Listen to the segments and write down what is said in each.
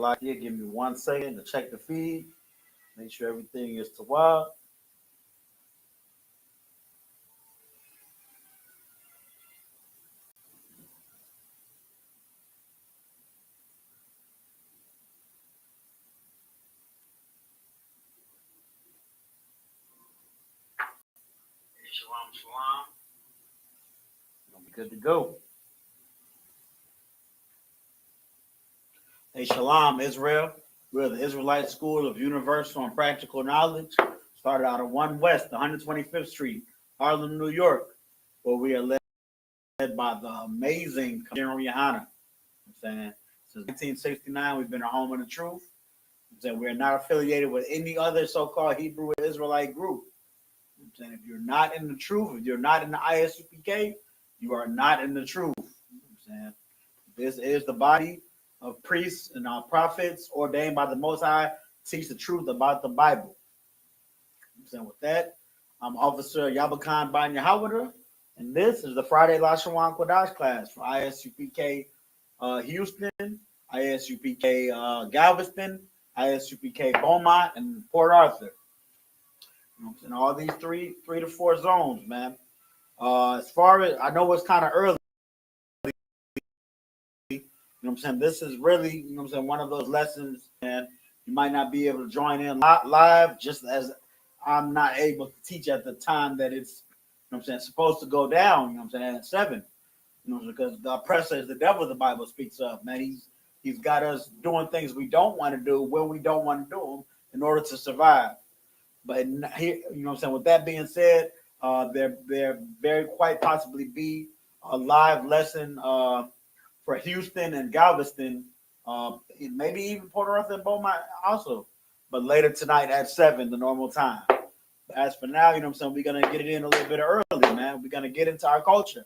Israelite here. Give me 1 second to check the feed. Make sure everything is to wild. Shalom, shalom. We'll be good to go. Hey, shalom, Israel. We're the Israelite School of Universal and Practical Knowledge. Started out of 1 West, 125th Street, Harlem, New York, where we are led by the amazing General YAHANNA. Saying since 1969, we've been a home of the truth. That we're not affiliated with any other so-called Hebrew Israelite group. Saying if you're not in the truth, if you're not in the I.S.U.P.K, you are not in the truth. Saying this is the body of priests and our prophets ordained by the Most High to teach the truth about the Bible. Saying with that, I'm Officer Yabakan Ban Yahawada, and this is the Friday Lashawan Qadash class for I.S.U.P.K. Houston, I.S.U.P.K. Galveston, I.S.U.P.K. Beaumont, and Port Arthur. And all these three to four zones, man. As far as I know, it's kind of early. You know what I'm saying? This is really, you know what I'm saying, one of those lessons, and you might not be able to join in live, just as I'm not able to teach at the time that it's, you know what I'm saying, supposed to go down, you know what I'm saying, at 7. You know, because the oppressor is the devil, the Bible speaks of, man. He's got us doing things we don't want to do when we don't want to do them in order to survive. But here, you know what I'm saying, with that being said, there very quite possibly be a live lesson for Houston and Galveston, maybe even Port Arthur and Beaumont also, but later tonight at 7, the normal time. But as for now, you know what I'm saying, we're going to get it in a little bit early, man. We're going to get into our culture.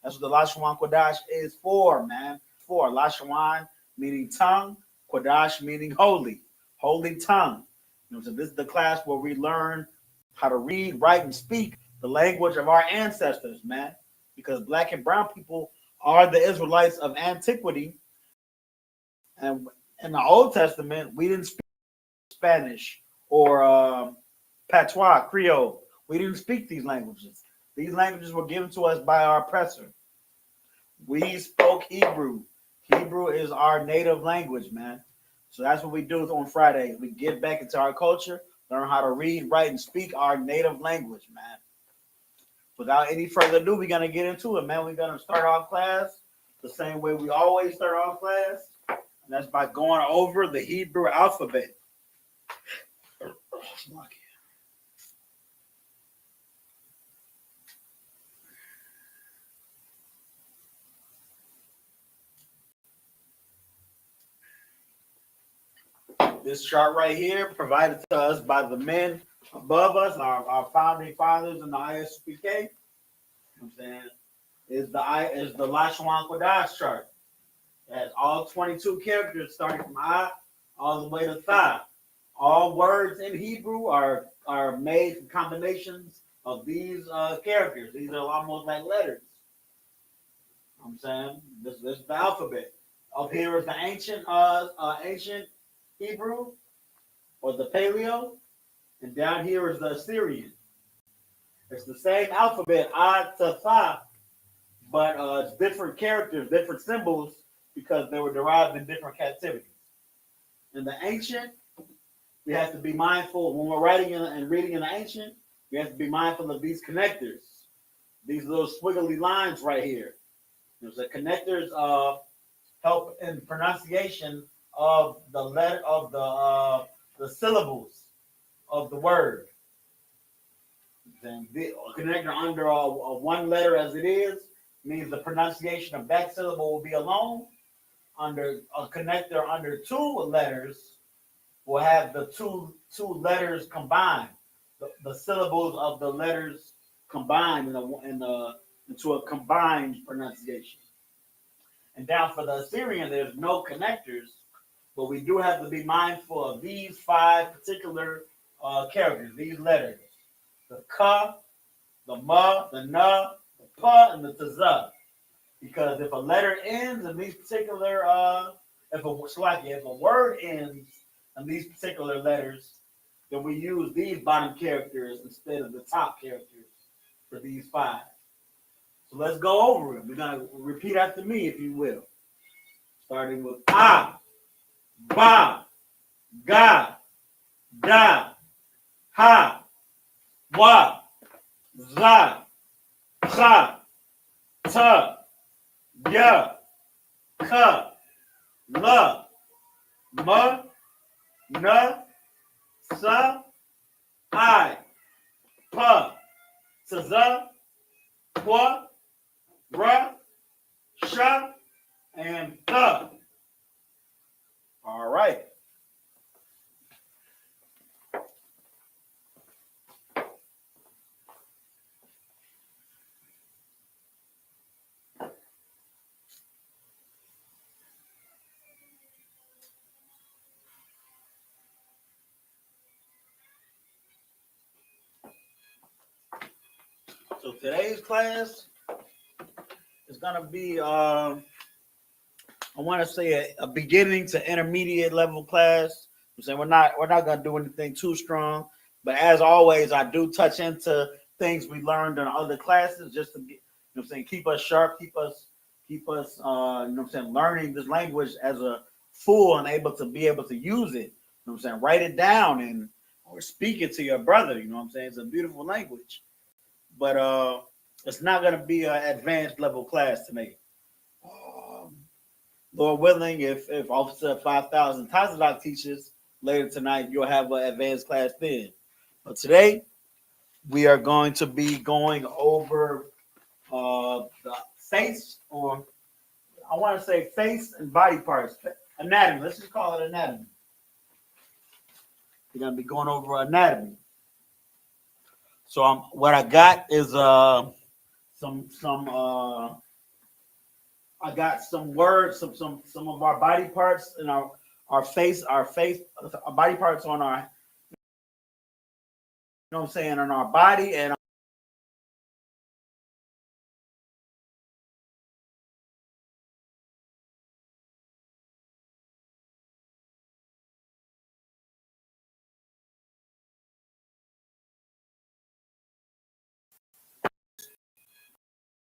That's what the Lashawan Qadash is for, man. For Lashawan meaning tongue, Qadash meaning holy, holy tongue. You know, so this is the class where we learn how to read, write, and speak the language of our ancestors, man. Because black and brown people are the Israelites of antiquity. And in the Old Testament, we didn't speak Spanish or Patois, Creole. We didn't speak these languages. These languages were given to us by our oppressor. We spoke Hebrew. Hebrew is our native language, man. So that's what we do on Friday. We get back into our culture, learn how to read, write, and speak our native language, man. Without any further ado, we're going to get into it, man. We're going to start off class the same way we always start off class, and that's by going over the Hebrew alphabet. This chart right here, provided to us by the men above us, our founding fathers in the I.S.U.P.K. You know what I'm saying? Is the Lashawan Qadash chart. It has all 22 characters starting from I all the way to Tha. All words in Hebrew are made from combinations of these characters. These are almost like letters. You know what I'm saying? This is the alphabet. Up here is the ancient Hebrew or the Paleo, and down here is the Assyrian. It's the same alphabet, I to Tha, but it's different characters, different symbols, because they were derived in different captivities. In the ancient, we have to be mindful when we're writing and reading in the ancient. We have to be mindful of these connectors, these little squiggly lines right here. The connectors help in pronunciation of the letter of the syllables of the word. Then the connector under one letter as it is means the pronunciation of that syllable will be alone. Under a connector under 2 letters will have the two letters combined, the syllables of the letters combined into a combined pronunciation. And down for the Assyrian, there's no connectors, but we do have to be mindful of these 5 particular characters, these letters: the ka, the ma, the na, the pa, and the tza. Because if a letter ends in these particular if a word ends in these particular letters, then we use these bottom characters instead of the top characters for these five. So let's go over it. We're gonna repeat after me, if you will. Starting with A, Ba, Ga, Da, Ha, Wa, Za, Cha, Ta, Ya, Ka, La, Ma, Na, Sa, I, Pa, Sa, Kwa, Ra, Sha, and Ka. All right. So today's class is gonna be I want to say a beginning to intermediate level class. I'm saying we're not gonna do anything too strong, but as always, I do touch into things we learned in other classes just to get, you know what I'm saying, keep us sharp, keep us you know what I'm saying, learning this language as a full and be able to use it. You know what I'm saying, write it down and or speak it to your brother. You know what I'm saying, it's a beautiful language, but it's not gonna be an advanced level class tonight. Lord willing, if Officer 5000 Tazadok teaches later tonight, you'll have an advanced class then. But today, we are going to be going over the face, or I want to say face and body parts, anatomy. Let's just call it anatomy. We're going to be going over anatomy. So what I got is I got some words, some of our body parts and our face, our body parts on our, you know what I'm saying, on our body and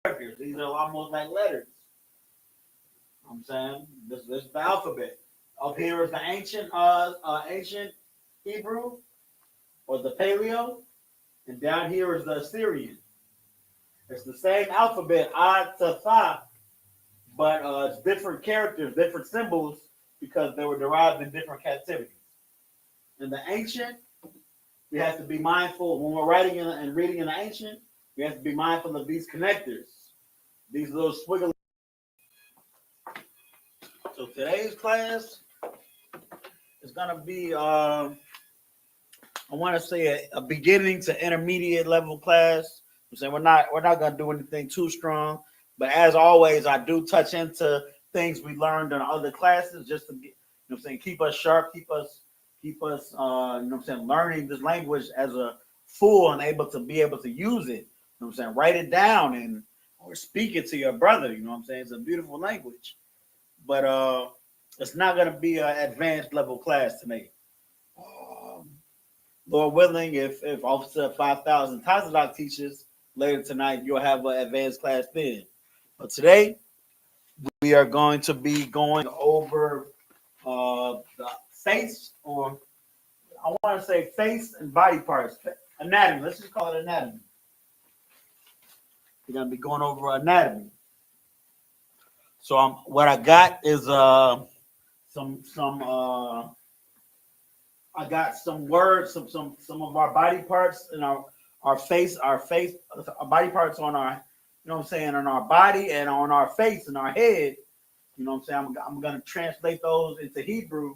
characters. These are almost like letters. You know what I'm saying this is the alphabet. Up here is the ancient Hebrew or the Paleo, and down here is the Assyrian. It's the same alphabet, I to Tha, but it's different characters, different symbols because they were derived in different captivities. In the ancient, we have to be mindful when we're writing and reading in the ancient. We have to be mindful of these connectors, these little squiggly. So today's class is gonna be I want to say a beginning to intermediate level class. I'm saying we're not gonna do anything too strong, but as always, I do touch into things we learned in other classes just to get, you know what I'm saying, keep us sharp, keep us you know what I'm saying, learning this language as a full and be able to use it. You know what I'm saying, write it down and or speak it to your brother. You know what I'm saying, it's a beautiful language, but it's not gonna be an advanced level class tonight. Lord willing, if Officer 5000 Tazadok teaches later tonight, you'll have an advanced class then. But today, we are going to be going over the face, or I want to say face and body parts, anatomy. Let's just call it anatomy. We're going to be going over anatomy. So what I got is I got some words, some of our body parts and our face, our body parts on our, you know what I'm saying, on our body and on our face and our head. You know what I'm saying? I'm going to translate those into Hebrew,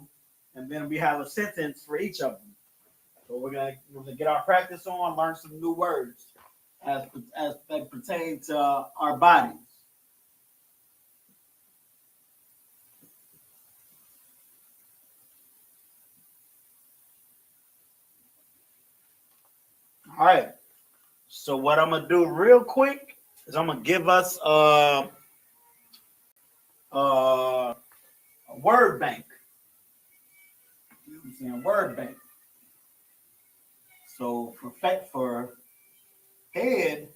and then we have a sentence for each of them. So we're going to get our practice on, learn some new words as they pertain to our bodies. All right. So what I'm gonna do real quick is I'm gonna give us word bank. You know what I'm saying? Word bank. So for head,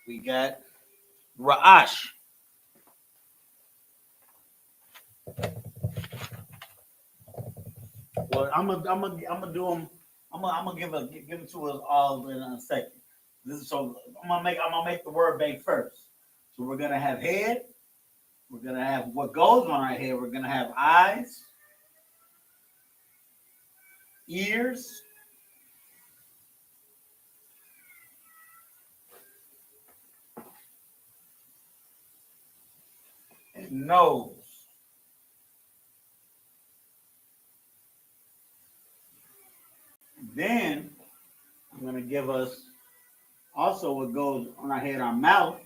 we got Ra'ash. Well, I'm gonna do them. I'm gonna give it to us all in a second. So I'm gonna make the word bank first. So we're gonna have head. We're gonna have what goes on our head. We're gonna have eyes, ears, and nose. Then I'm gonna give us also what goes on our head, our mouth.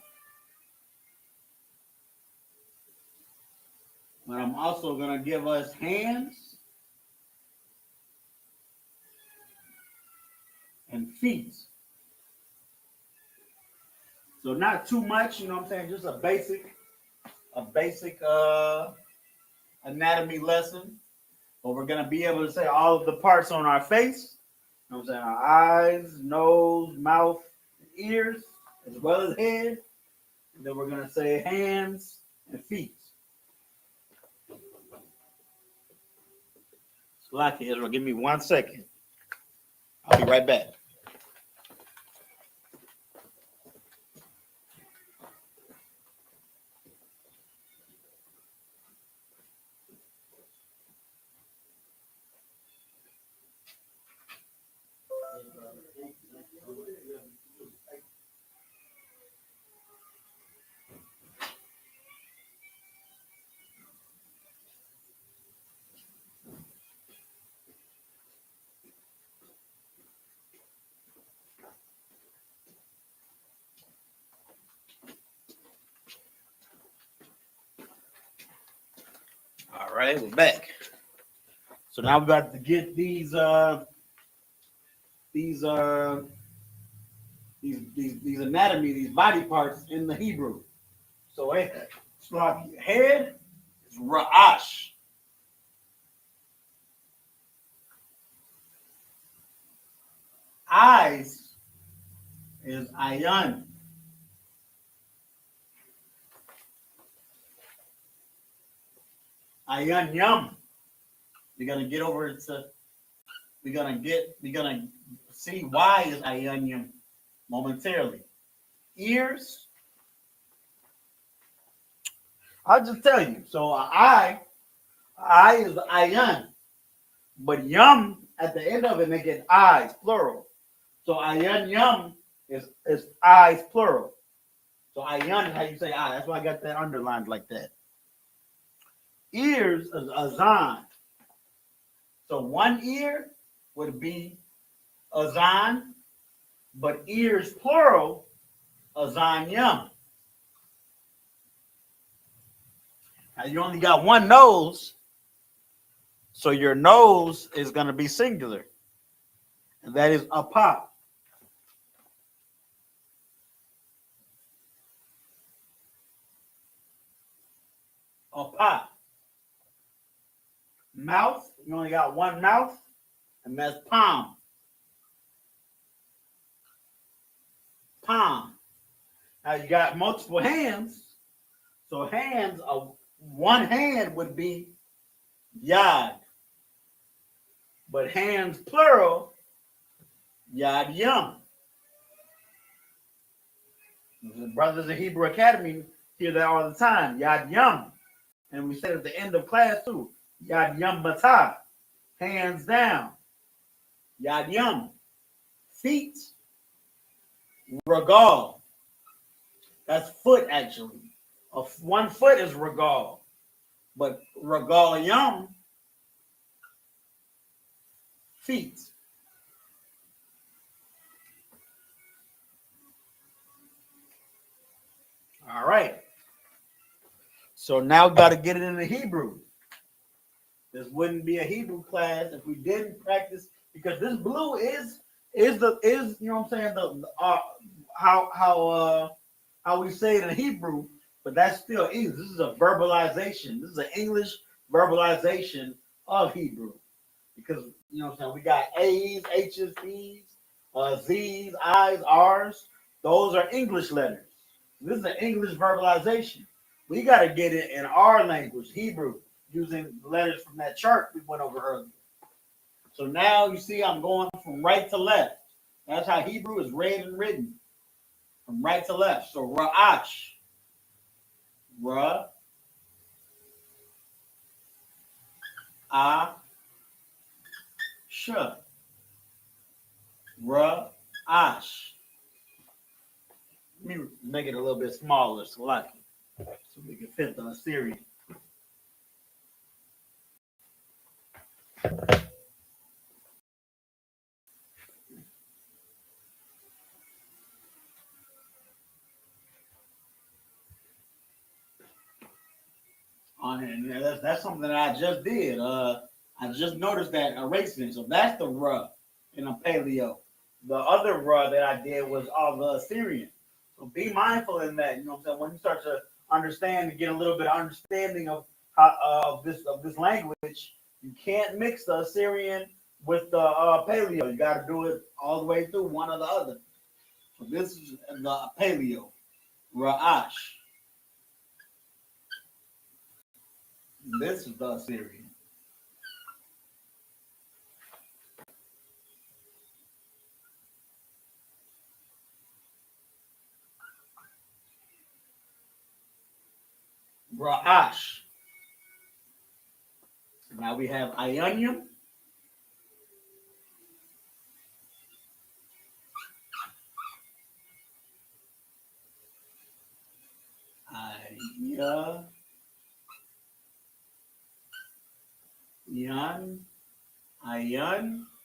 But I'm also gonna give us hands and feet. So not too much, you know what I'm saying? Just a basic anatomy lesson. But we're gonna be able to say all of the parts on our face. You know what I'm saying? Our eyes, nose, mouth, ears, as well as head. And then we're gonna say hands and feet. Lucky Israel, give me 1 second. I'll be right back. All right, we're back. So now we're about to get these anatomy, these body parts in the Hebrew. So head is Ra'ash. Eyes is Ayan. Ayan Yum. We're gonna get over to. We're gonna see why is Ayan Yum momentarily. Ears. I'll just tell you. So I is Ayan, but Yum at the end of it make it eyes plural. So Ayan Yum is eyes plural. So Ayan is how you say eye. That's why I got that underlined like that. Ears is Azan. So one ear would be Azan, but ears plural, Azan Yum. Now you only got one nose, so your nose is going to be singular, and that is Apa. Apa. Mouth, you only got one mouth, and that's palm. Palm. Now you got multiple hands, so hands, one hand would be Yad, but hands plural, Yad Yum. The brothers of Hebrew Academy hear that all the time, Yad Yum. And we said at the end of class too, Yad Yum Batah, hands down. Yad Yum, feet, Regal. That's foot actually. One foot is Regal, but Regal Yum, feet. All right. So now we got to get it into Hebrew. This wouldn't be a Hebrew class if we didn't practice, because this blue is you know what I'm saying, how we say it in Hebrew, but that's still English. This is a verbalization. This is an English verbalization of Hebrew. Because you know what I'm saying, we got A's, H's, P's, Z's, I's, R's. Those are English letters. This is an English verbalization. We got to get it in our language, Hebrew, using letters from that chart we went over earlier. So now you see I'm going from right to left. That's how Hebrew is read and written, from right to left. So Ra'ash, Ra, A, Sh, Ra'ash. Let me make it a little bit smaller, so we can fit the Assyrian. And that's something that I just did. I just noticed that erasing. So that's the Ra in a paleo. The other Ra that I did was all the Assyrian. So be mindful in that. You know what I'm saying? When you start to understand and get a little bit of understanding of this language, you can't mix the Assyrian with the paleo. You got to do it all the way through, one or the other. So this is the paleo, Ra'ash. This is the Assyrian. Ra'ash. Now we have Ionium. Ion. Ionium.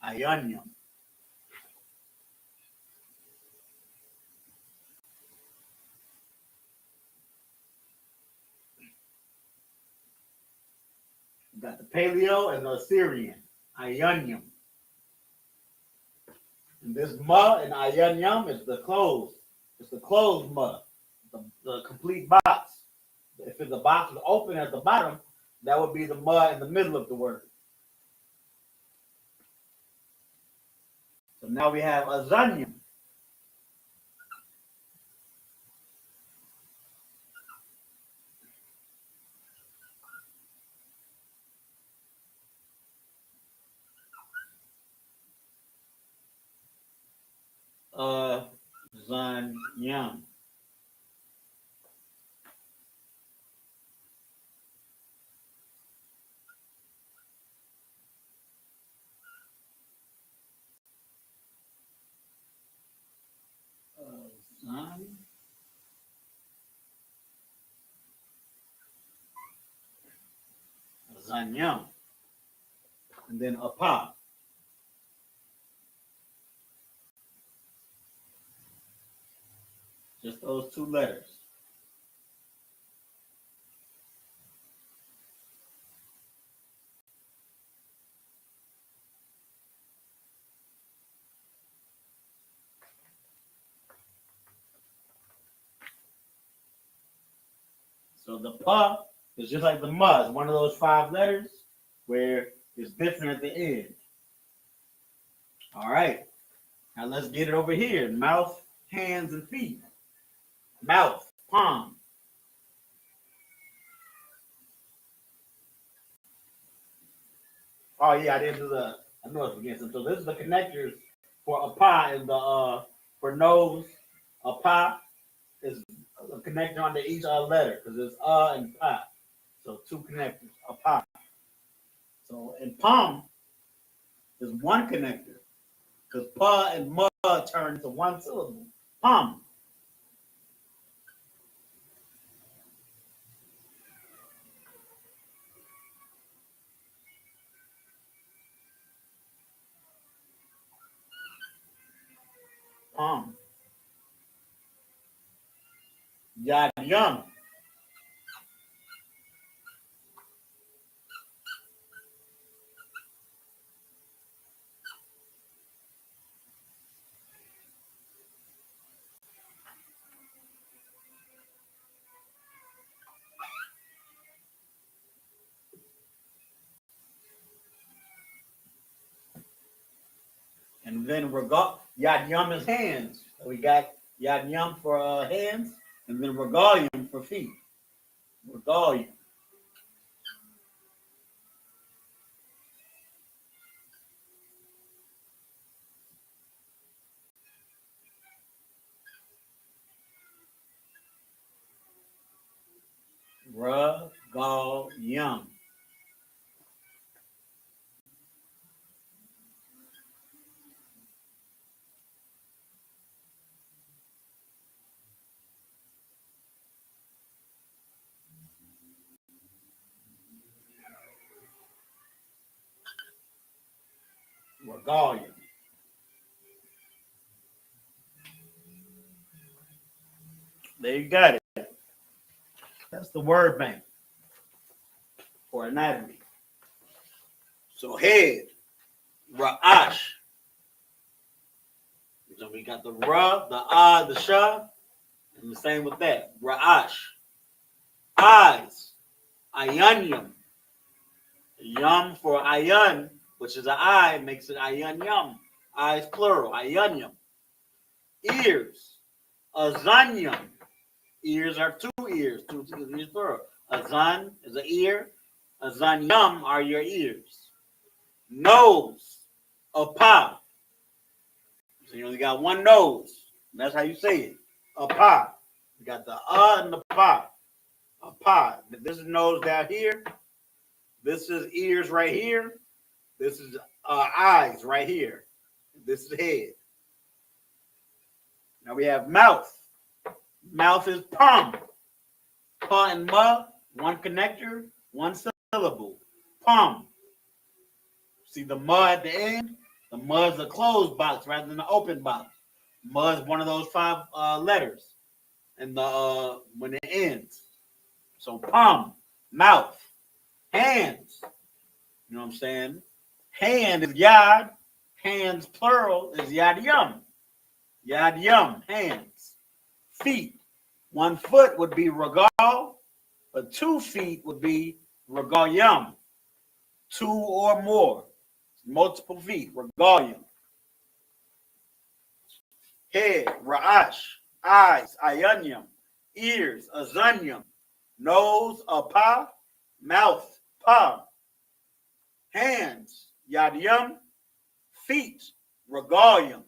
Ionium. We got the Paleo and the Assyrian. Ionium. And this ma in Ionium is the closed. It's the closed ma, the complete box. If the box is open at the bottom, that would be the ma in the middle of the word. So now we have Azanium. Zanyam. Zanyam. And then Apa. Just those two letters. So the pa is just like the ma. It's one of those 5 letters where it's different at the end. All right. Now let's get it over here. Mouth, hands, and feet. Mouth, palm. Oh yeah, I didn't do I know it's against them. So this is the connectors for Apa and the for nose. Apa is a connector under each letter because it's and pa. So 2 connectors. Apa. So in palm is 1 connector because pa and ma turn into 1 syllable. Palm. Yad Yum. And then Yad Yum is hands. So we got Yad Yum for hands, and then Regalium for feet. Regalium. Regalium. Regalium. There you got it. That's the word bank for anatomy. So head, Ra'ash. So we got the Ra, the the Sha, and the same with that. Ra'ash. Eyes, Ayanyum. Yum for Ayan, which is an eye, makes it Ayan Yum. Eyes plural, Ayanyum. Ears, Azanyum. Ears are two ears plural. Azan is an ear. Azanyum are your ears. Nose, Apa. So you only got one nose. That's how you say it. Apa. You got the and the pa. Apa. This is nose down here. This is ears right here. This is eyes right here. This is head. Now we have mouth. Mouth is pum. Pa and ma, one connector, one syllable. Pum. See the ma at the end? The ma is a closed box rather than an open box. Ma is one of those 5 letters. And the when it ends. So pum, mouth, hands. You know what I'm saying? Hand is yad. Hands plural is yad yum. Yad yum, hands. Feet. 1 foot would be regal, but 2 feet would be regalium. 2 or more. Multiple feet, regalium. Head, ra'ash. Eyes, ayanyum. Ears, azanyum. Nose, apa. Mouth, pa. Hands, yadyum. Feet, regalium.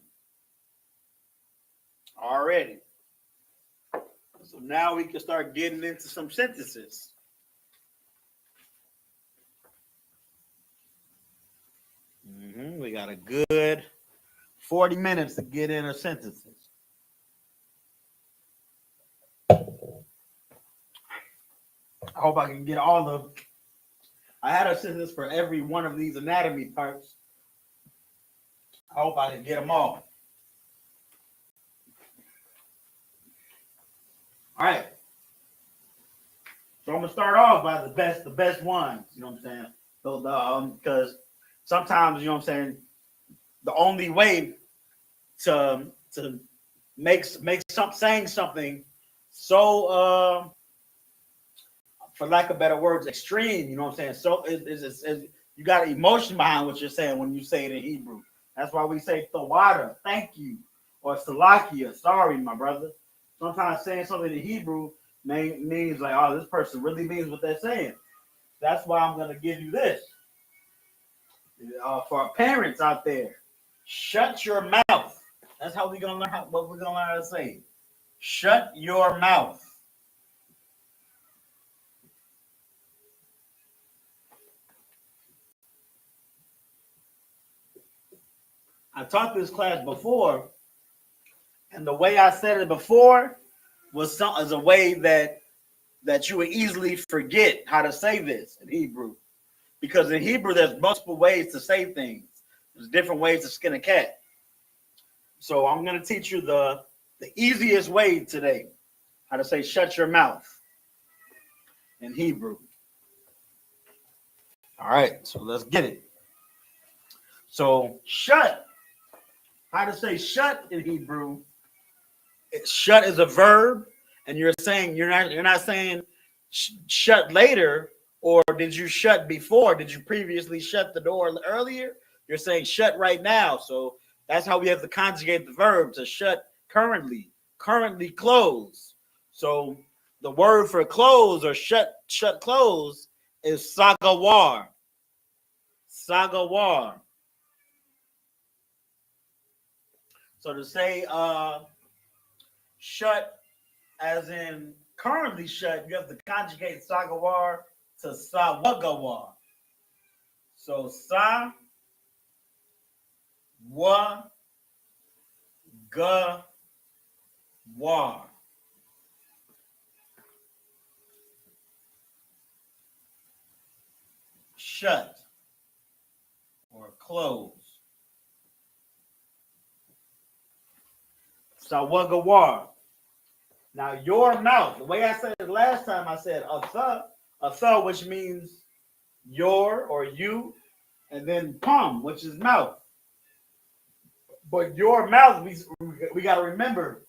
Already. So now we can start getting into some sentences. We got a good 40 minutes to get into sentences. I hope I can get all of. I had a sentence for every one of these anatomy parts. I hope I can get them all. All right. So I'm gonna start off by the best ones. You know what I'm saying? So because sometimes, you know what I'm saying, the only way to make saying something so for lack of better words, extreme, you know what I'm saying? So is you got an emotion behind what you're saying when you say it in Hebrew. That's why we say Tawada, thank you, or Salakia, sorry, my brother. Sometimes saying something in Hebrew means like, oh, this person really means what they're saying. That's why I'm going to give you this. For our parents out there, shut your mouth. That's how we're going to learn what we're going to learn how to say. Shut your mouth. I taught this class before, and the way I said it before was a way that you would easily forget how to say this in Hebrew. Because in Hebrew, there's multiple ways to say things. There's different ways to skin a cat. So I'm going to teach you the easiest way today, how to say shut your mouth in Hebrew. All right, so let's get it. So shut, how to say shut in Hebrew. Shut is a verb, and you're saying you're not saying shut later, or did you shut before? Did you previously shut the door earlier? You're saying shut right now. So that's how we have to conjugate the verb to shut currently close. So the word for close or shut close is sagawar. Sagawar. So to say shut as in currently shut, you have to conjugate sagawar to sawagawar. So sa wa ga war. Shut or close. Sawagawar. Now your mouth, the way I said it last time, I said asa, which means your or you, and then pum, which is mouth. But your mouth, we got to remember,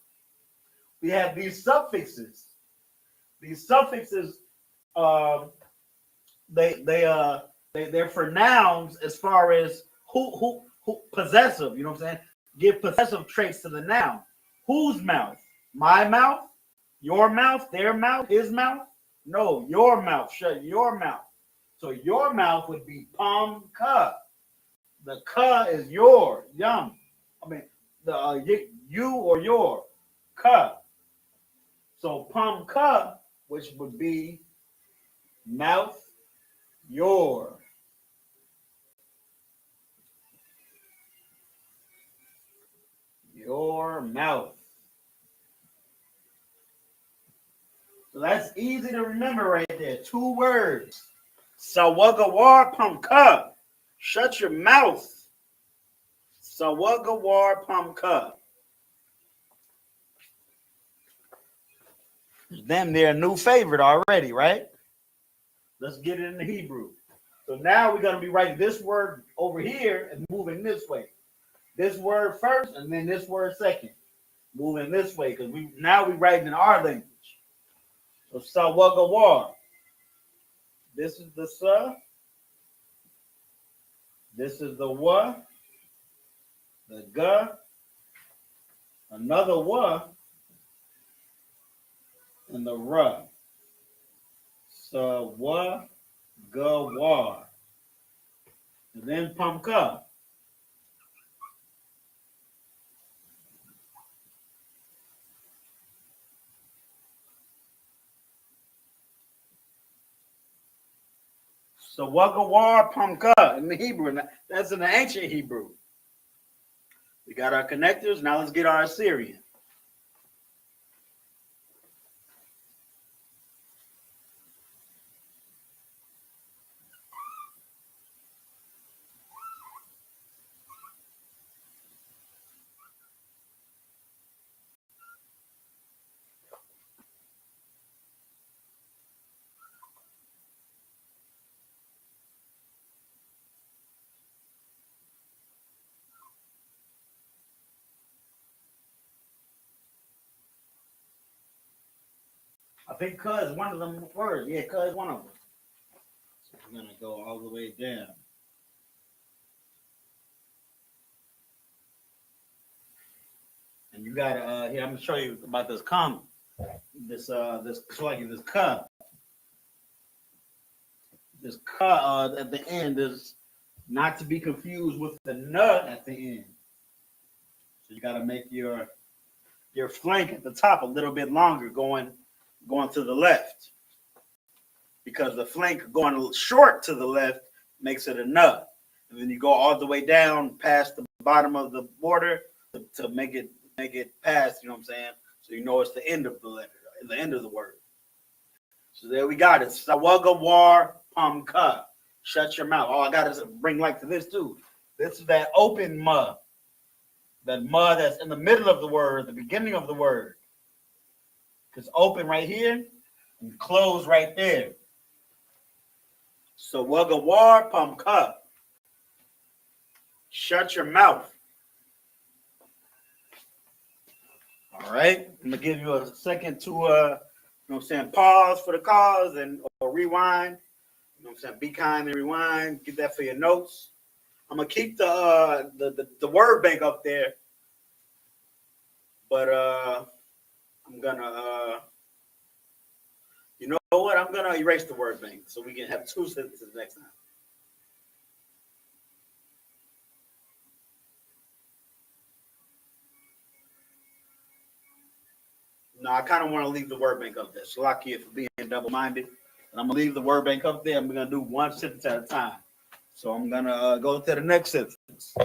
we have these suffixes. These suffixes, they're for nouns as far as who possessive. You know what I'm saying? Give possessive traits to the noun. Whose mouth? My mouth? Your mouth? Their mouth? His mouth? No, your mouth. Shut your mouth. So your mouth would be pum ka. The ka is your, yum. I mean, the you or your ka. So pum ka, which would be mouth, your mouth. So that's easy to remember right there. 2 words. Sawagawar pumka. Shut your mouth. Sawagawar pumka. Damn, they're a new favorite already, right? Let's get it in the Hebrew. So now we're going to be writing this word over here and moving this way. This word first and then this word second. Moving this way because we writing in our language. So sawagawar. This is the sa. This is the wa. The ga. Another wa. And the ra. Sawagawar. And then pamka. So Wagawar Pamka in the Hebrew. That's in the ancient Hebrew. We got our connectors. Now let's get our Assyrian. I think "ka" is one of them words. Yeah, "ka" is one of them. So we're going to go all the way down. And you got here, I'm going to show you about this comma. This "ka." This "ka" at the end is not to be confused with the "n" at the end. So you got to make your flank at the top a little bit longer going to the left, because the flank going short to the left makes it a "n." And then you go all the way down past the bottom of the border to make it past, you know what I'm saying? So you know it's the end of the letter, the end of the word. So there we got it. Sawagawar pamka. Shut your mouth. Oh, I got to bring light to this too. This is that open ma. that mud that's in the middle of the word, the beginning of the word. It's open right here and close right there. So wagawar pamka. Shut your mouth. All right. I'm gonna give you a second to pause for the cause and or rewind. Be kind and rewind. Get that for your notes. I'm gonna keep the word bank up there, but I'm gonna you know what? I'm gonna erase the word bank so we can have two sentences next time. No, I kind of want to leave the word bank up there. Shalakia for being double-minded. And I'm gonna leave the word bank up there. I'm gonna do one sentence at a time. So I'm gonna go to the next sentence.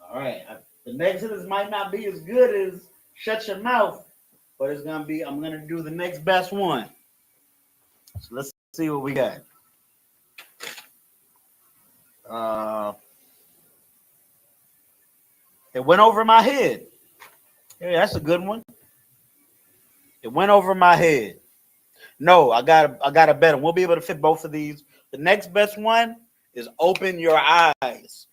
All right. The next sentence might not be as good as shut your mouth, but it's gonna be. I'm gonna do the next best one. So let's see what we got. It went over my head. Hey, that's a good one. It went over my head. No, I got a better. We'll be able to fit both of these. The next best one is open your eyes.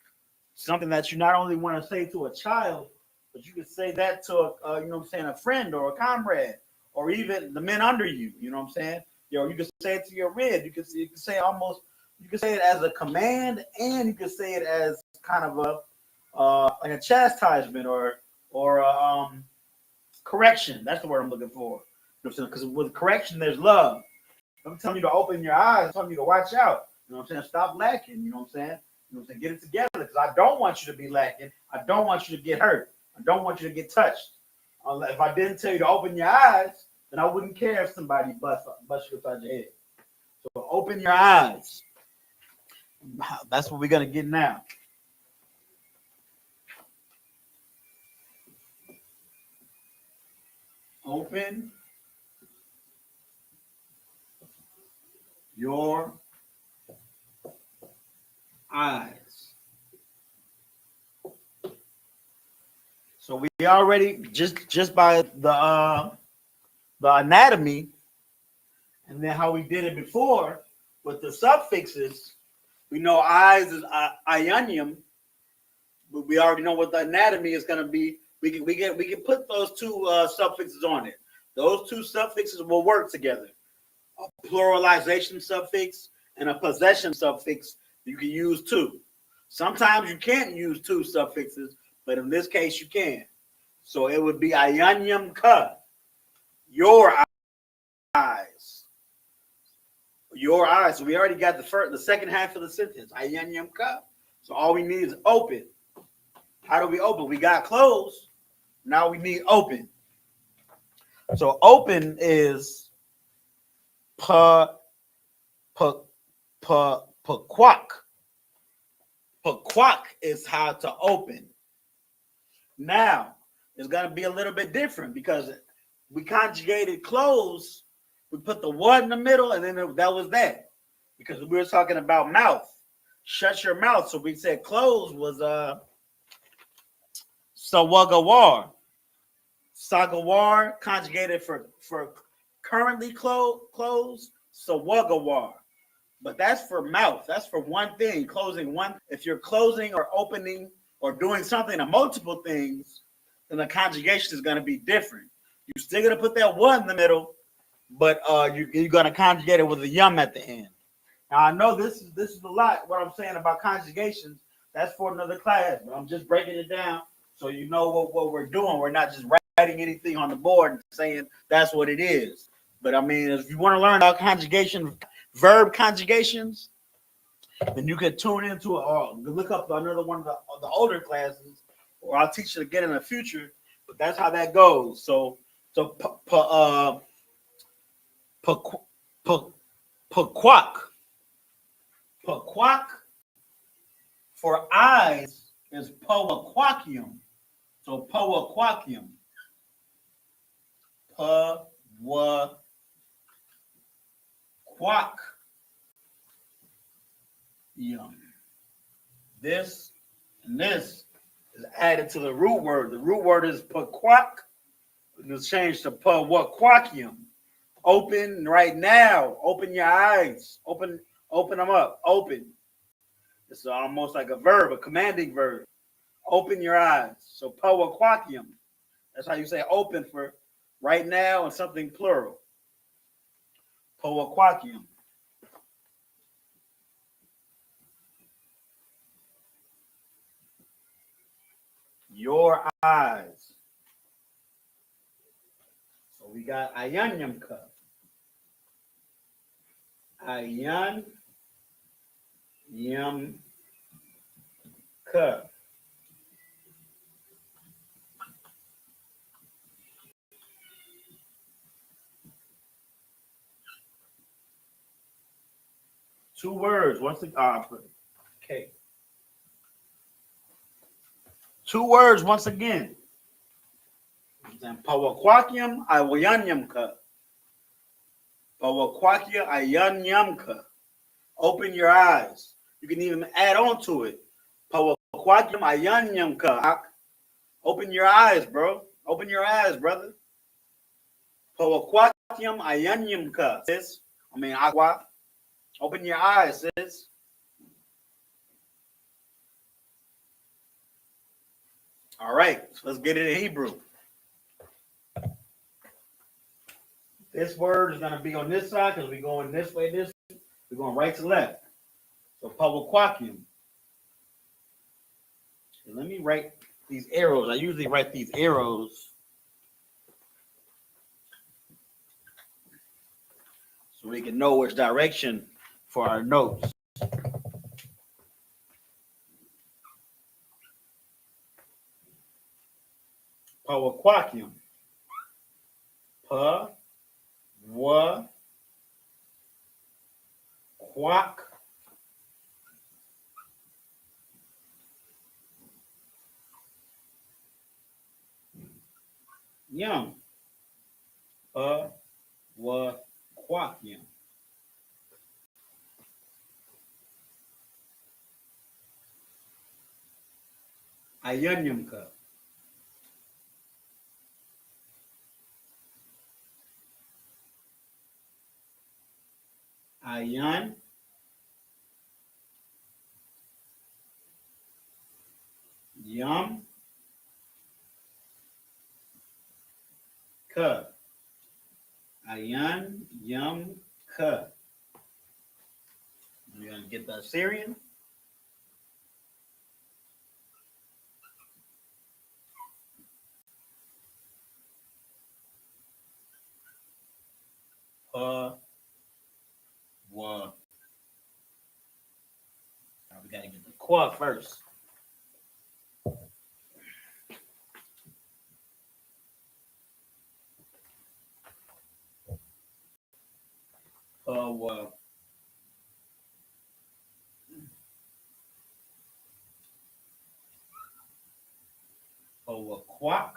Something that you not only want to say to a child, but you can say that to a friend or a comrade, or even the men under you. You know what I'm saying? You can say it to your red. You can say almost. You can say it as a command, and you can say it as kind of like a chastisement or correction. That's the word I'm looking for. Because with correction, there's love. I'm telling you to open your eyes. I'm telling you to watch out. You know what I'm saying? Stop lacking. You know what I'm saying? You know what I'm saying? Get it together because I don't want you to be lacking. I don't want you to get hurt. I don't want you to get touched. If I didn't tell you to open your eyes, then I wouldn't care if somebody bust you upside your head. So open your eyes. That's what we're going to get now. Open your eyes. So we already just by the anatomy and then how we did it before with the suffixes, we know eyes is ionium, but we already know what the anatomy is going to be. We can put those two suffixes on it. Those two suffixes will work together. A pluralization suffix and a possession suffix you can use too. Sometimes you can't use two suffixes, but in this case you can. So it would be ayanyam ka, your eyes. Your eyes. So we already got the second half of the sentence. Ayanyam ka. So all we need is open. How do we open? We got closed. Now we need open. So open is quack. Quack is how to open. Now it's gonna be a little bit different because we conjugated close. We put the one in the middle, and then that was that. Because we were talking about mouth. Shut your mouth. So we said close was sawagawar. Sagawar conjugated for currently closed, sawagawar. But that's for mouth. That's for one thing, closing one. If you're closing or opening or doing something to multiple things, then the conjugation is going to be different. You're still going to put that one in the middle, but you're going to conjugate it with a yum at the end. Now, I know this is a lot, what I'm saying about conjugations. That's for another class, but I'm just breaking it down so you know what we're doing. We're not just writing anything on the board and saying that's what it is. But, I mean, if you want to learn about conjugation, verb conjugations, then you can tune into it or look up another one of the older classes, or I'll teach it again in the future. But that's how that goes. So Paquak. Paquak for eyes is Poaquacium. So Poaquacium. Pawaquacium. This and this is added to the root word. The root word is Paquak. It's changed to Pawaquacium. Open right now. Open your eyes. Open them up. Open. It's almost like a verb, a commanding verb. Open your eyes. So Poaquacium. That's how you say open for right now and something plural. Poaquacium. Your eyes. So we got Ayanyamka. Ayanyamka. 2 words. Once again, okay. 2 words once again. Pawaquacium Ayanyamka. Pawaquacia Ayanyamka. Open your eyes. You can even add on to it. Pawaquacium Ayanyamka. Open your eyes, bro. Open your eyes, brother. Pawaquacium Ayanyamka. Sis. Aqua. Open your eyes, sis. All right, so let's get it in Hebrew. This word is going to be on this side because we're going this way, we're going right to left. So, Pawaquacium. Let me write these arrows. I usually write these arrows so we can know which direction for our notes. Pawaquacium. Quack. Yum. Quacium. Ayanyamka. Ayan. Yum. Ka. Ayan. Yum. Ka. We're going to get the Assyrian. We got to get the qua first. Quack.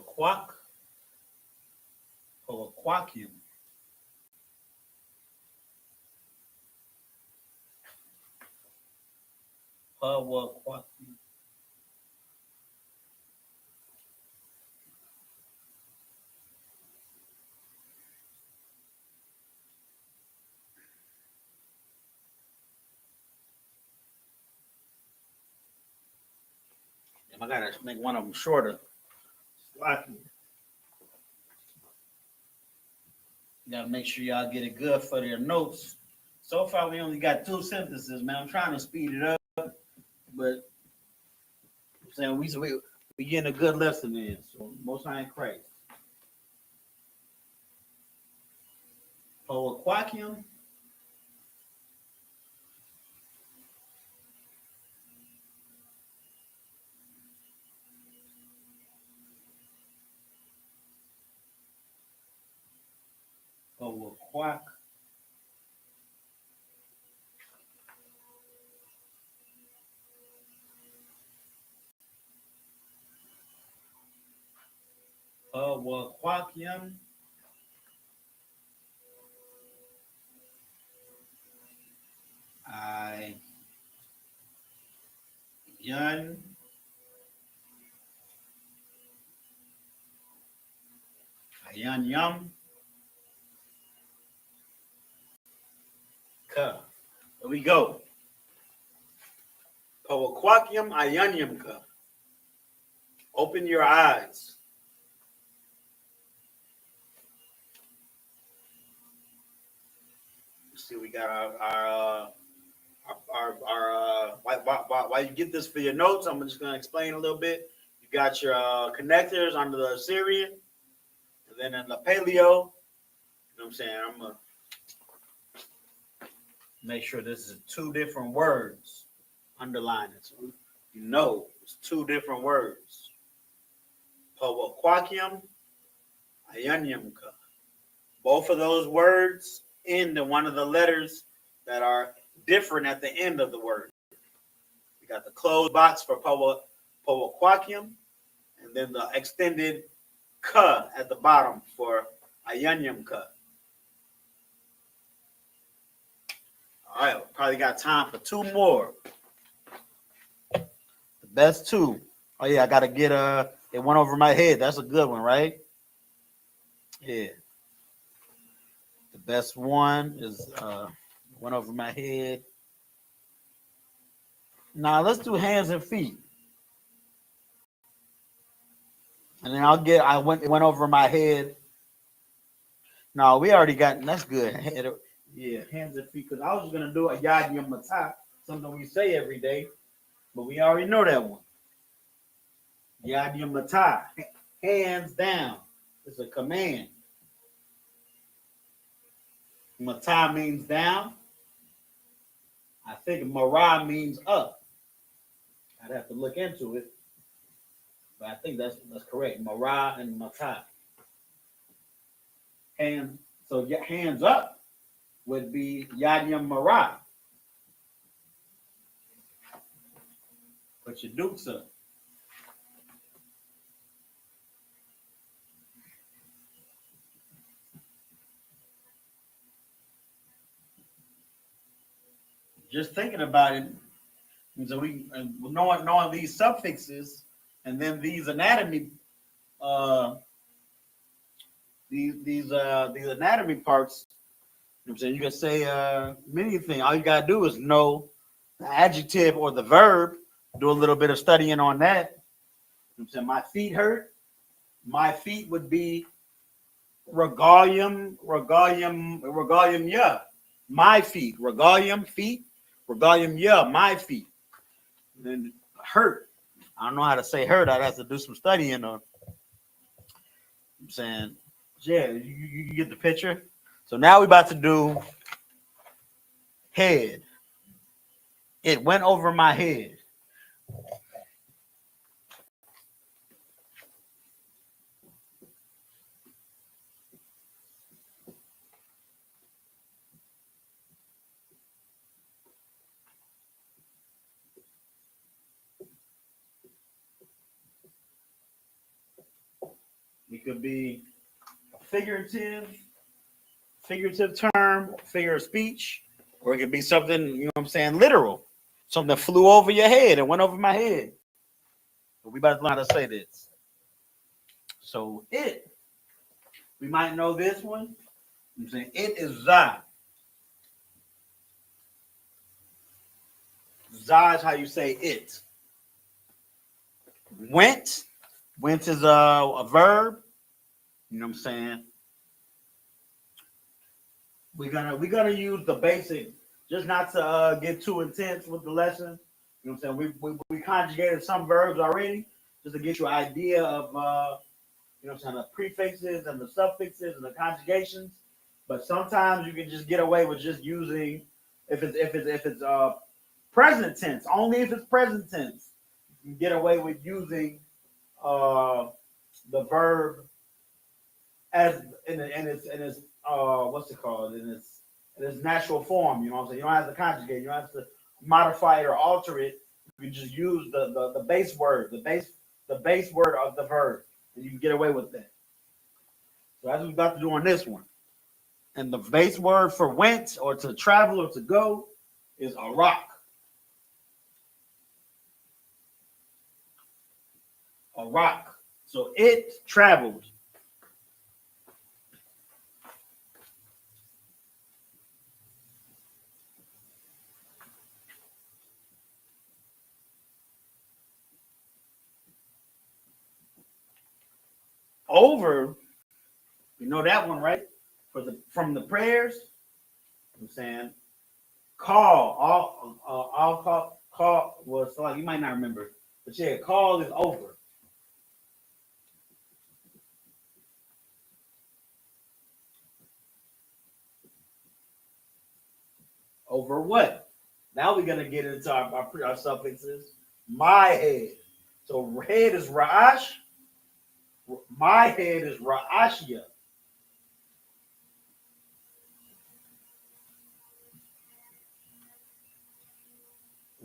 Quack. Quackium. Quackium. I gotta make one of them shorter. You gotta make sure y'all get it good for their notes. So far, we only got 2 sentences, man. I'm trying to speed it up, but I'm saying we getting a good lesson in. So most I ain't crazy. Quackium. Quack. Quackium. Ayan yum. Ka. Here we go. Quackium ayanyum ka. Open your eyes. See, we got why you get this for your notes. I'm just going to explain a little bit. You got your connectors under the Assyrian, and then in the Paleo. You know what I'm saying? I'm going to make sure this is two different words. Underline it so you know it's two different words. Quackium ayanyamka. Both of those words end in one of the letters that are different at the end of the word. We got the closed box for Quackium, and then the extended ka at the bottom for ayanyamka. All right, probably got time for two more. The best two. Oh yeah, I gotta get it went over my head. That's a good one, right? Yeah. The best one is went over my head. Now let's do hands and feet. And then it went over my head. No, we already got, that's good. Yeah, hands and feet. Because I was gonna do a Yadim Matah, something we say every day, but we already know that one. Yadim Matah, hands down. It's a command. Matah means down. I think Marah means up. I'd have to look into it, but I think that's correct. Marah and Matah. And so hands up would be Yadim Marah. Put your dukes up. Just thinking about it, so we knowing these suffixes and then these anatomy, these anatomy parts. You know what I'm saying, you can say many things. All you gotta do is know the adjective or the verb. Do a little bit of studying on that. You know what I'm saying, my feet hurt. My feet would be regalium, yeah. My feet, regalium, feet, regalium, yeah, my feet. And then hurt. I don't know how to say hurt. I'd have to do some studying on. I'm saying, yeah, you get the picture. So now we're about to do head. It went over my head. It could be a figurative term, figure of speech, or it could be something, you know what I'm saying, literal. Something that flew over your head and went over my head. But we about to learn how to say this. So we might know this one. I'm saying it is Za. Za is how you say it. Went is a verb. You know what I'm saying? We're gonna use the basic, just not to get too intense with the lesson. You know what I'm saying? We conjugated some verbs already, just to get you an idea of you know what I'm saying, the prefixes and the suffixes and the conjugations. But sometimes you can just get away with just using if it's present tense. Only if it's present tense, you can get away with using the verb as in its what's it called? In its natural form. You know what I'm saying? You don't have to conjugate. You don't have to modify it or alter it. You can just use the base word, the base word of the verb, and you can get away with that. So that's what we're about to do on this one. And the base word for went or to travel or to go is a rock. A rock. So it traveled. Over, you know that one, right? From the prayers, I'm saying call. All call was like you might not remember, but yeah, call is over. Over what? Now we're gonna get into our suffixes. My head. So head is Ra'ash. My head is Ra'ashia.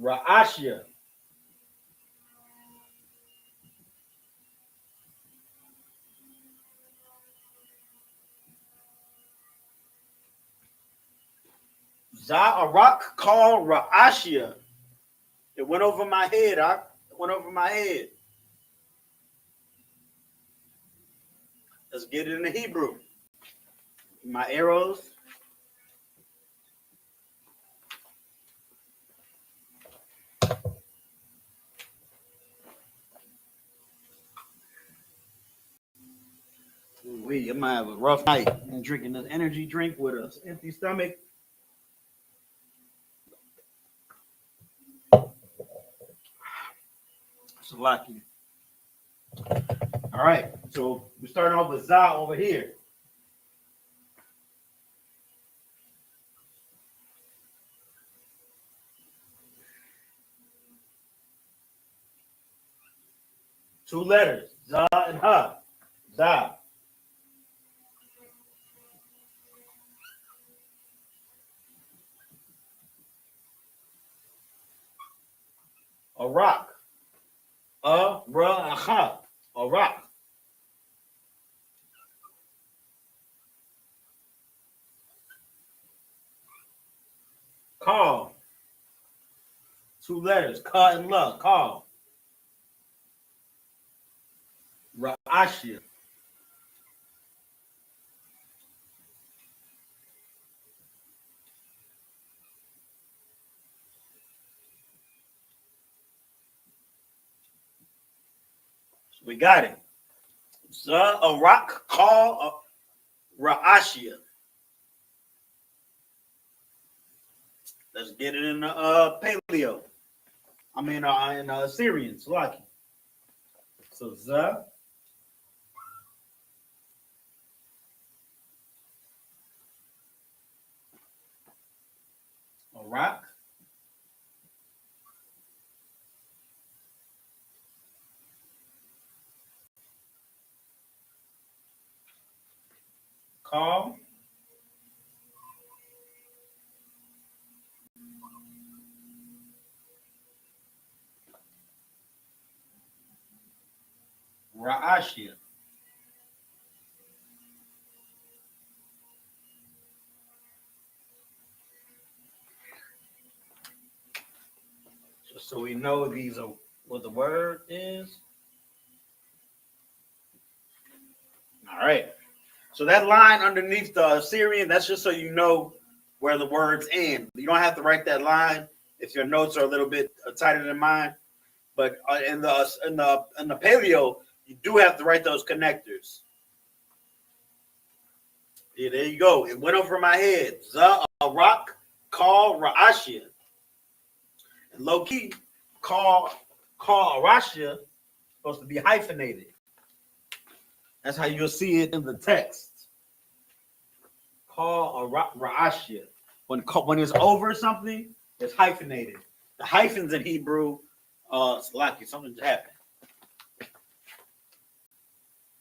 Ra'ashia. Za'arak called Ra'ashia. It went over my head. It went over my head. Let's get it in the Hebrew. My arrows. We might have a rough night and drinking this energy drink with an empty stomach. So lucky. All right, so we're starting off with Za over here. Two letters, Za and Ha. Za. A rock. A rock. Call. Two letters, Ka and La. Call. Ra'ashia. So we got it. Za, a rock. Call, Ra'ashia. Let's get it in the paleo. I mean, in Syrian, Slaki. So Za. A rock. Call. Ra'ashia. Just so we know these are what the word is. All right. So that line underneath the Syrian, that's just so you know where the words end. You don't have to write that line if your notes are a little bit tighter than mine. But in the paleo, you do have to write those connectors. Yeah, there you go. It went over my head. Za, a rock, call Ra'ashia. And low key, call Ra'ashia supposed to be hyphenated. That's how you'll see it in the text. Call Ra'ashia. When it's over something, it's hyphenated. The hyphens in Hebrew, Slaki, something just happened.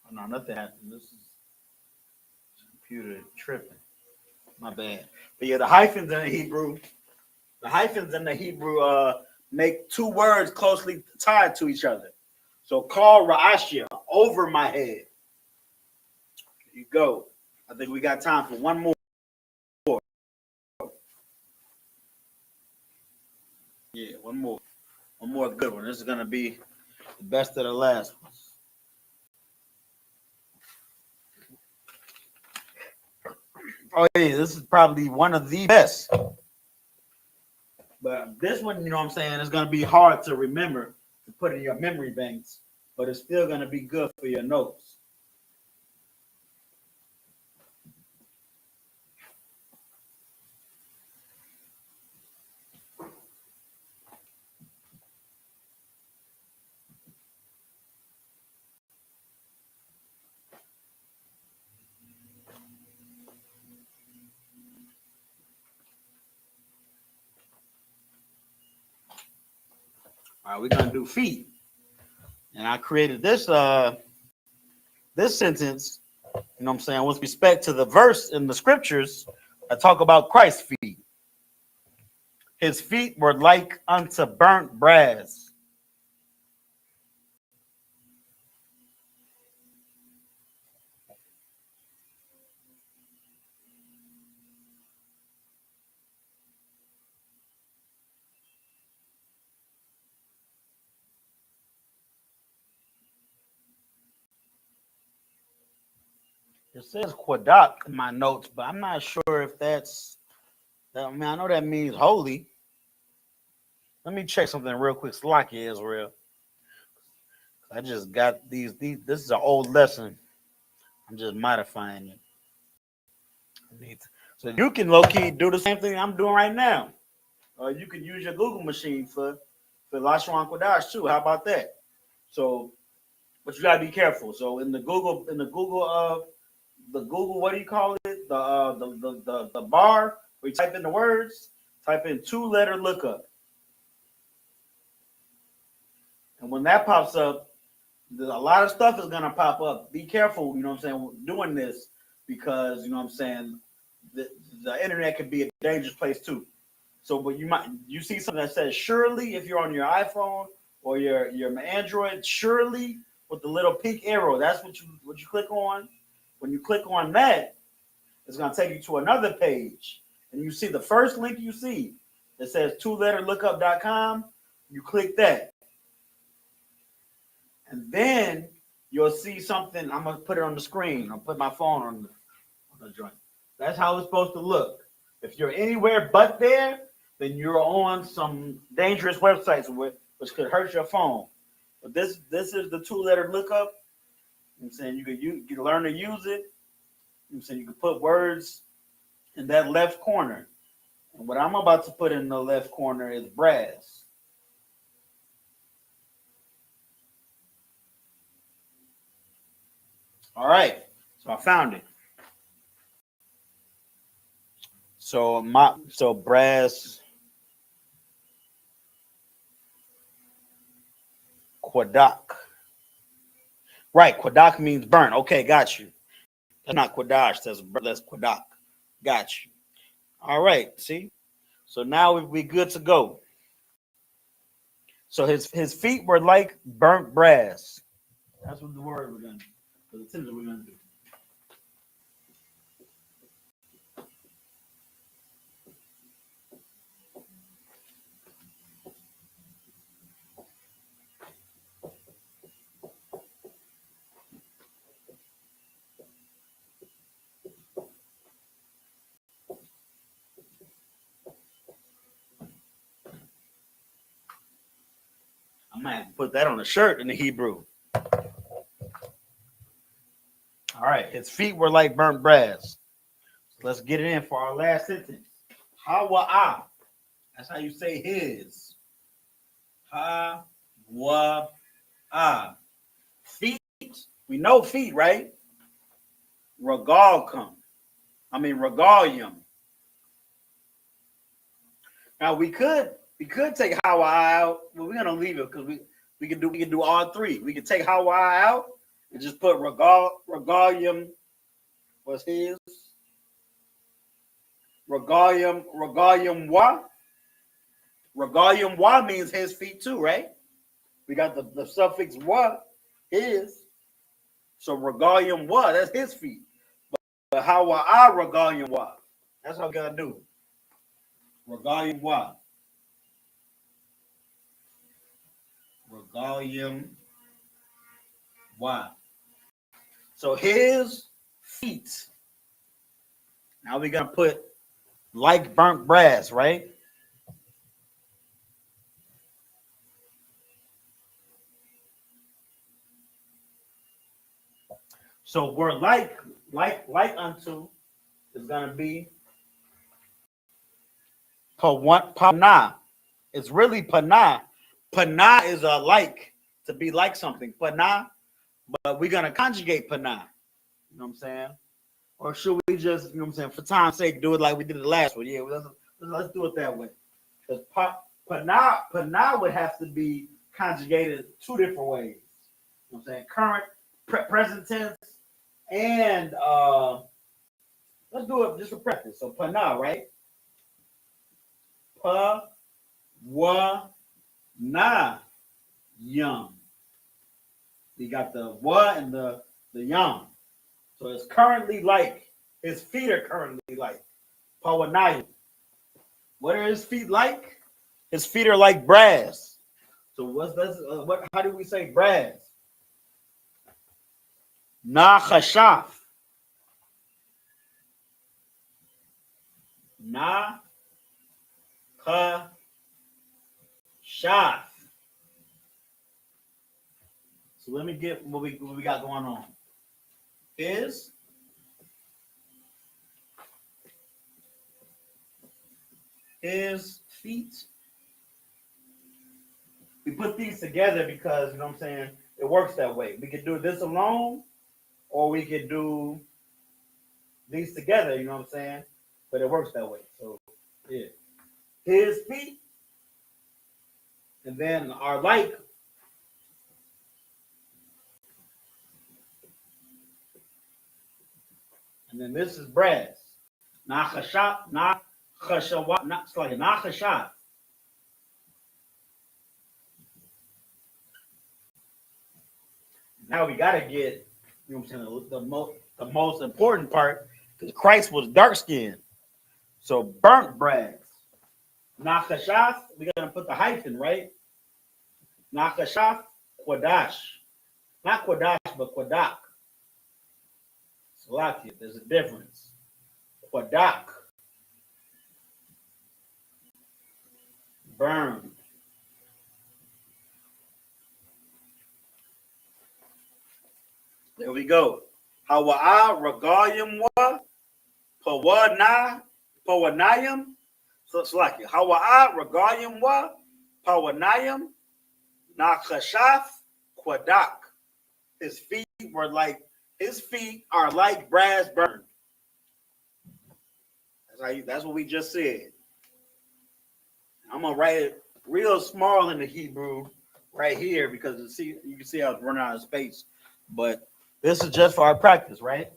Oh, no, nothing happened. This is Computer tripping. My bad. But yeah, the hyphens in the Hebrew make two words closely tied to each other. So call Ra'ashia, over my head. There you go. I think we got time for one more. Yeah, one more. One more good one. This is gonna be the best of the last ones. Oh yeah, this is probably one of the best. But this one, you know what I'm saying, is gonna be hard to remember to put in your memory banks, but it's still gonna be good for your notes. All right, we're gonna do feet. And I created this this sentence, you know what I'm saying, with respect to the verse in the scriptures that talk about Christ's feet. His feet were like unto burnt brass. It says Qadak in my notes, but I'm not sure if that's, I mean, I know that means holy. Let me check something real quick. Slacky Israel. I just got these. This is an old lesson. I'm just modifying it. So you can low-key do the same thing I'm doing right now. Or you can use your Google machine for Lashawan Qadash too. How about that? So, but you gotta be careful. So in the Google, what do you call it? The bar where you type in the words, type in 2-letter lookup. And when that pops up, a lot of stuff is gonna pop up. Be careful, you know what I'm saying, doing this, because you know what I'm saying, the internet can be a dangerous place too. So, but you see something that says surely, if you're on your iPhone or your Android, surely with the little pink arrow, that's what you click on. When you click on that, it's gonna take you to another page, and you see the first link you see that says 2letterlookup.com. You click that, and then you'll see something. I'm gonna put it on the screen. I'll put my phone on the joint. That's how it's supposed to look. If you're anywhere but there, then you're on some dangerous websites which could hurt your phone. But this is the 2-letter lookup. I'm saying you can learn to use it. I'm saying you can put words in that left corner. And what I'm about to put in the left corner is brass. All right. So I found it. So brass Qadak. Right, Qadak means burnt. Okay, got you. That's not Qadash, that's Qadak. Got you. All right, see? So now we good to go. So his feet were like burnt brass. That's what the word we're gonna do. The sentence we're gonna do. I might have to put that on a shirt in the Hebrew. All right, his feet were like burnt brass. So let's get it in for our last sentence. Hawa. That's how you say his. Hawa. Feet. We know feet, right? Regalium. Now we could take Hawa out, but we're gonna leave it because we can do all three. We can take Hawa out and just put regalium was his. Regalium wa. Regalium wa means his feet too, right? We got the suffix wa, his. So regalium wa, that's his feet. But how wa I regalium wa? That's how we gotta do it. Regalium wa. Regalium wa. So his feet. Now we're gonna put like burnt brass, right? So we're like unto is gonna be pana. It's really pana. Pana is a like, to be like something. Pana, but we're gonna conjugate pana. You know what I'm saying? Or should we just, you know what I'm saying, for time's sake, do it like we did the last one? Yeah, let's do it that way. Because pana would have to be conjugated two different ways. You know what I'm saying? Current, present tense, and let's do it just for practice. So pana, right? Pa wa na yum. You got the wa and the yum. So it's currently like. His feet are currently like. Pawanayim. What are his feet like? His feet are like brass. So what's this? How do we say brass? Na-chashaf. Na-chashaf. So let me get what we got going on. His feet. We put these together because, you know what I'm saying, it works that way. We could do this alone, or we could do these together, you know what I'm saying? But it works that way. So, yeah. His feet, and then our like. And then this is brass. Nachashat, nachashawat, it's like a nachashat. Now we gotta get, you know what I'm saying, the most important part, because Christ was dark skinned. So burnt brass. Nachashaf, we're gonna put the hyphen, right? Nachashaf, Qadash. Not Qadash, but Qadak. Salakia, there's a difference. Qadak. Burned. There we go. Hawa'a regalium wa pawanayam. So it's like it. Hawa'a regalium wa pawanayam nakashaf Qadak. His feet are like brass burned. That's what we just said. I'm gonna write it real small in the Hebrew right here because you can see I was running out of space. But this is just for our practice, right?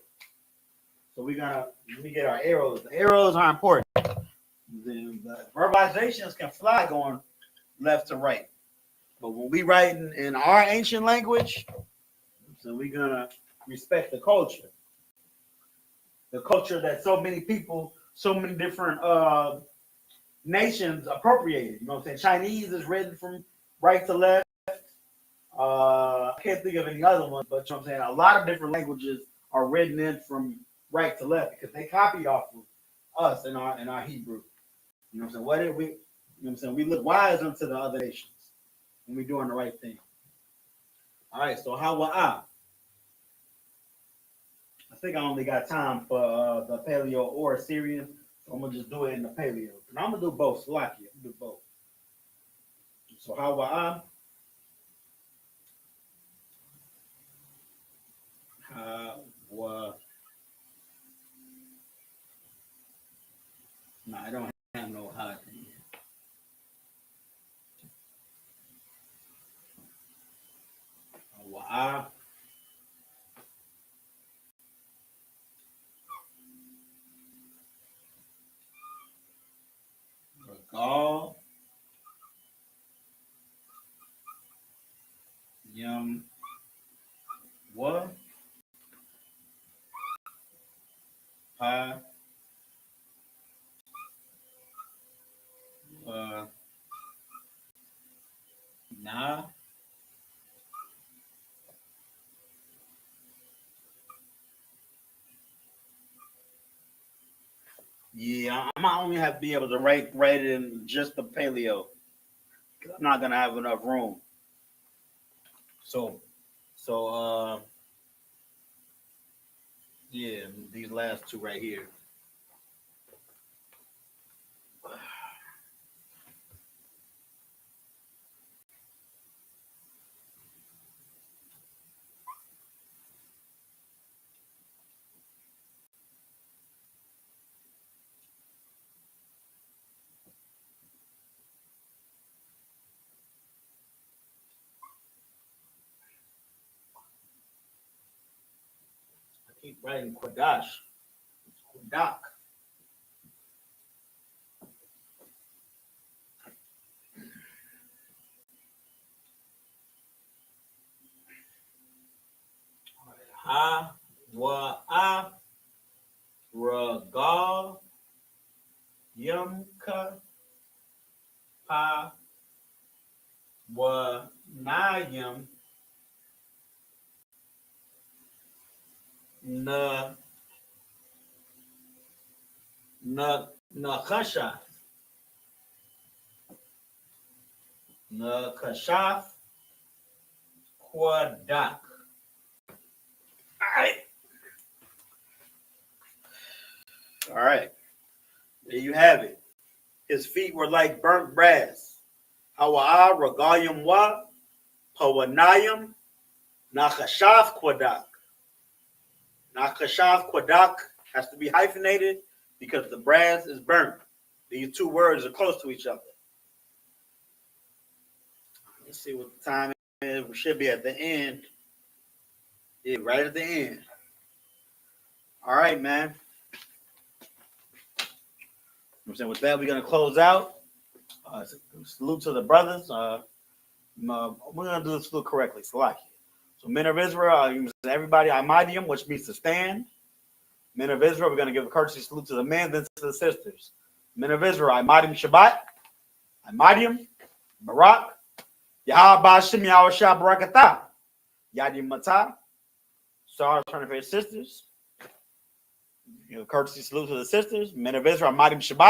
So let me get our arrows. The arrows are important. The verbalizations can fly going left to right. But when we write in our ancient language, so we're gonna respect the culture. The culture that so many people, so many different nations appropriated. You know what I'm saying? Chinese is written from right to left. I can't think of any other one, but you know what I'm saying? A lot of different languages are written in from right to left because they copied off of us in our Hebrew. You know what I'm saying? What did we? You know what I'm saying? We look wise unto the other nations when we're doing the right thing. All right. So how will I think I only got time for the Paleo or Assyrian, so I'm gonna just do it in the Paleo. And I'm gonna do both. Slovakia, do both. So how will I? No, I don't have no hot thing. Wow. Yum. What? Pa. Nah. Yeah, I might only have to be able to write it in just the paleo. I'm not gonna have enough room. So yeah, these last two right here. I keep writing Qadash. Qadak. Ha wa a ragal yumka pa wa nayum na kashaf Qadak. All right. There you have it. His feet were like burnt brass. Hawa'a regalim wa pawanayim nakashaf Qadak. Nakashaf Qadak has to be hyphenated because the brass is burnt. These two words are close to each other. Let's see what the time is. We should be at the end. Yeah, right at the end. All right, man. With that, we're going to close out. Salute to the brothers. We're going to do the salute correctly. Salaki. So, men of Israel, everybody, Imadium, which means to stand. Men of Israel, we're going to give a courtesy salute to the men, then to the sisters. Men of Israel, Imadium Shabbat, Imadium, Barak, Yahweh Bashim Yahweh Shah Barakatah, Yadim Matah. So, I was trying to face sisters. Give a courtesy salute to the sisters. Men of Israel, Imadium Shabbat.